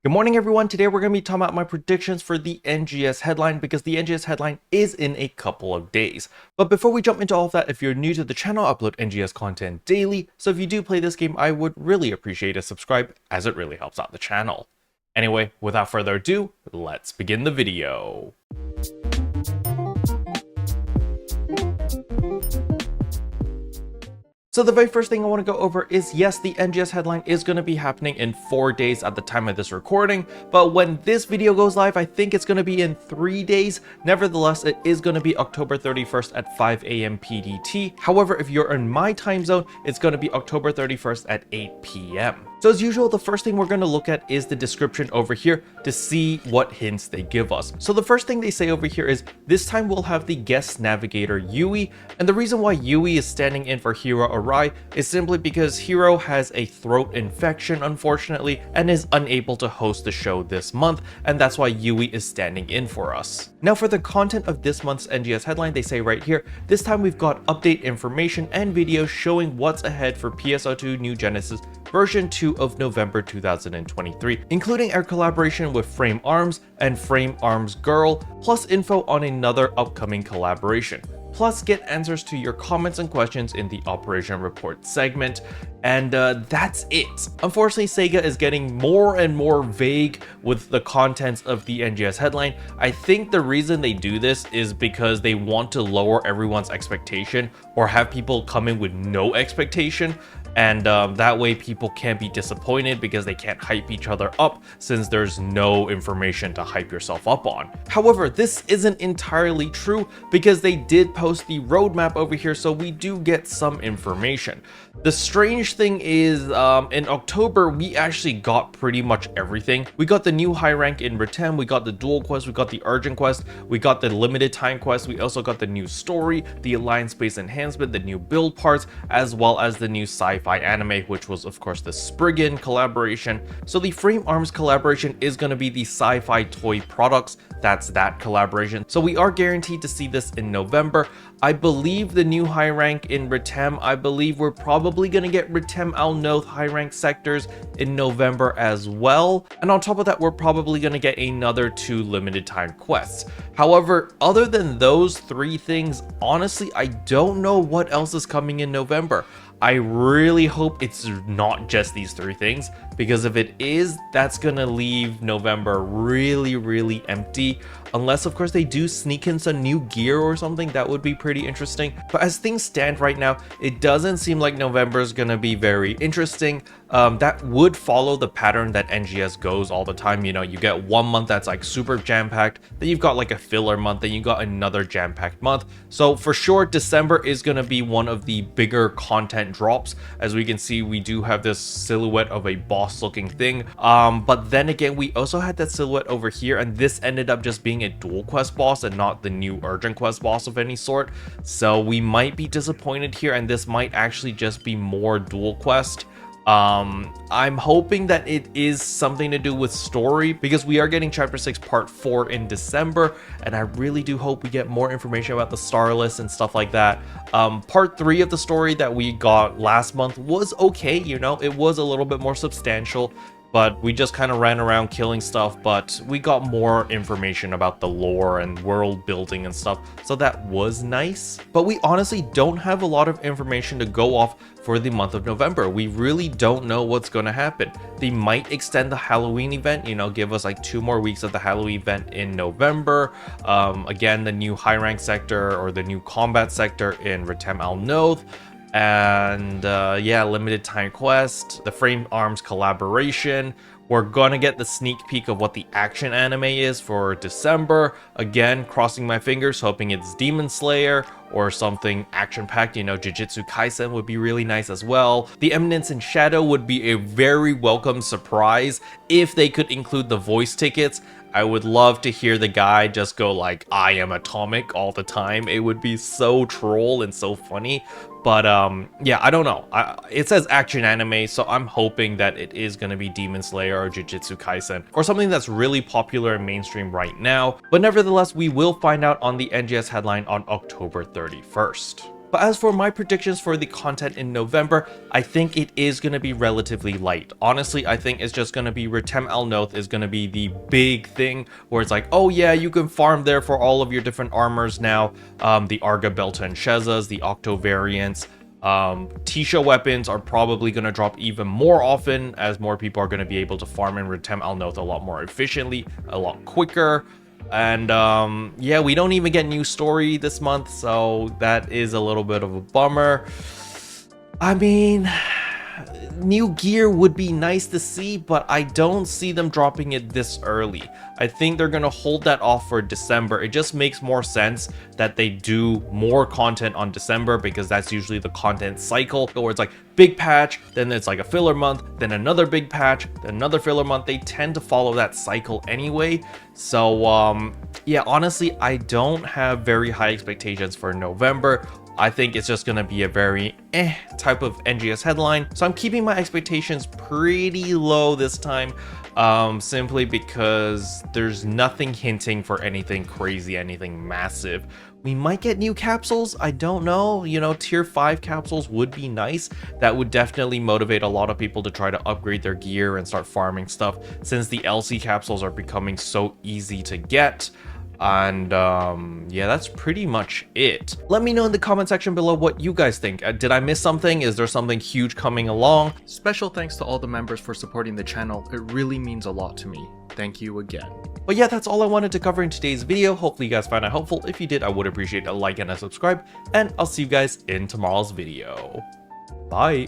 Good morning, everyone. Today we're going to be talking about my predictions for the NGS headline because the NGS headline is in a couple of days. But before we jump into all of that, if you're new to the channel, I upload NGS content daily. So if you do play this game, I would really appreciate a subscribe as it really helps out the channel. Anyway, without further ado, let's begin the video. So the very first thing I want to go over is, yes, the NGS headline is going to be happening in 4 days at the time of this recording, but when this video goes live, I think it's going to be in 3 days. Nevertheless, it is going to be October 31st at 5 a.m. PDT. However, if you're in my time zone, it's going to be October 31st at 8 p.m. So as usual, the first thing we're going to look at is the description over here to see what hints they give us. So the first thing they say over here is, this time we'll have the guest navigator Yui, and the reason why Yui is standing in for Hiro Arai is simply because Hiro has a throat infection, unfortunately, and is unable to host the show this month, and that's why Yui is standing in for us. Now for the content of this month's NGS headline, they say right here, this time we've got update information and videos showing what's ahead for PSO2 New Genesis version 2 of November 2023, including our collaboration with Frame Arms and Frame Arms Girl, plus info on another upcoming collaboration. Plus get answers to your comments and questions in the Operation Report segment. And that's it. Unfortunately, Sega is getting more and more vague with the contents of the NGS headline. I think the reason they do this is because they want to lower everyone's expectation or have people come in with no expectation. And that way people can't be disappointed because they can't hype each other up since there's no information to hype yourself up on. However, this isn't entirely true because they did post the roadmap over here, so we do get some information. The strange thing is, in October, we actually got pretty much everything. We got the new high rank in Retem, we got the dual quest, we got the urgent quest, we got the limited time quest, we also got the new story, the alliance base enhancement, the new build parts, as well as the new sci-fi anime, which was of course the Spriggan collaboration. So the Frame Arms collaboration is going to be the sci-fi toy products. That's that collaboration. So we are guaranteed to see this in November. I believe the new high rank in Retem, I believe we're probably going to get Retem Al Noth high rank sectors in November as well. And on top of that, we're probably going to get another 2 limited time quests. However, other than those 3 things, honestly, I don't know what else is coming in November. I really hope it's not just these 3 things, because if it is, that's gonna leave November really empty. Unless, of course, they do sneak in some new gear or something, that would be pretty interesting. But as things stand right now, it doesn't seem like November is gonna be very interesting. That would follow the pattern that NGS goes all the time. You know, you get 1 month that's like super jam-packed, then you've got like a filler month, then you got another jam-packed month. So for sure, December is gonna be one of the bigger content drops. As we can see, we do have this silhouette of a boss looking thing, but then again, we also had that silhouette over here, and this ended up just being a dual quest boss and not the new urgent quest boss of any sort. So we might be disappointed here, and this might actually just be more dual quest. I'm hoping that it is something to do with story, because we are getting chapter 6 part 4 in December, and I really do hope we get more information about the star list and stuff like that. Part 3 of the story that we got last month was okay, you know, it was a little bit more substantial, but we just kind of ran around killing stuff. But we got more information about the lore and world building and stuff, so that was nice. But we honestly don't have a lot of information to go off for the month of November. We really don't know what's going to happen. They might extend the Halloween event, you know, give us like 2 more weeks of the Halloween event in November. Again, the new high rank sector or the new combat sector in Retem Al Noth. And yeah, limited time quest, the Frame Arms collaboration. We're gonna get the sneak peek of what the action anime is for December. Again, crossing my fingers, hoping it's Demon Slayer or something action-packed. You know, Jujutsu Kaisen would be really nice as well. The Eminence in Shadow would be a very welcome surprise if they could include the voice tickets. I would love to hear the guy just go like, "I am atomic" all the time. It would be so troll and so funny. But yeah, I don't know. It says action anime, so I'm hoping that it is going to be Demon Slayer or Jujutsu Kaisen, or something that's really popular and mainstream right now. But nevertheless, we will find out on the NGS headline on October 31st. But as for my predictions for the content in November, I think it is going to be relatively light. Honestly, I think it's just going to be Retem Al-Noth is going to be the big thing where it's like, oh yeah, you can farm there for all of your different armors now. The Arga Belta and Shezas, the Octo variants. Tisha weapons are probably going to drop even more often as more people are going to be able to farm in Retem Al-Noth a lot more efficiently, a lot quicker. And yeah, we don't even get new story this month, so that is a little bit of a bummer. I mean, new gear would be nice to see, but I don't see them dropping it this early. I think they're gonna hold that off for December. It just makes more sense that they do more content on December, because that's usually the content cycle where it's like big patch, then it's like a filler month, then another big patch, then another filler month. They tend to follow that cycle anyway. So yeah, honestly, I don't have very high expectations for November. I think it's just gonna be a very type of NGS headline. So I'm keeping my expectations pretty low this time, simply because there's nothing hinting for anything crazy, anything massive. We might get new capsules, I don't know, you know, tier 5 capsules would be nice. That would definitely motivate a lot of people to try to upgrade their gear and start farming stuff, since the LC capsules are becoming so easy to get. And yeah, that's pretty much it. Let me know in the comment section below what you guys think. Did I miss something? Is there something huge coming along? Special thanks to all the members for supporting the channel. It really means a lot to me. Thank you again. But yeah, that's all I wanted to cover in today's video. Hopefully you guys found it helpful. If you did, I would appreciate a like and a subscribe, and I'll see you guys in tomorrow's video. Bye.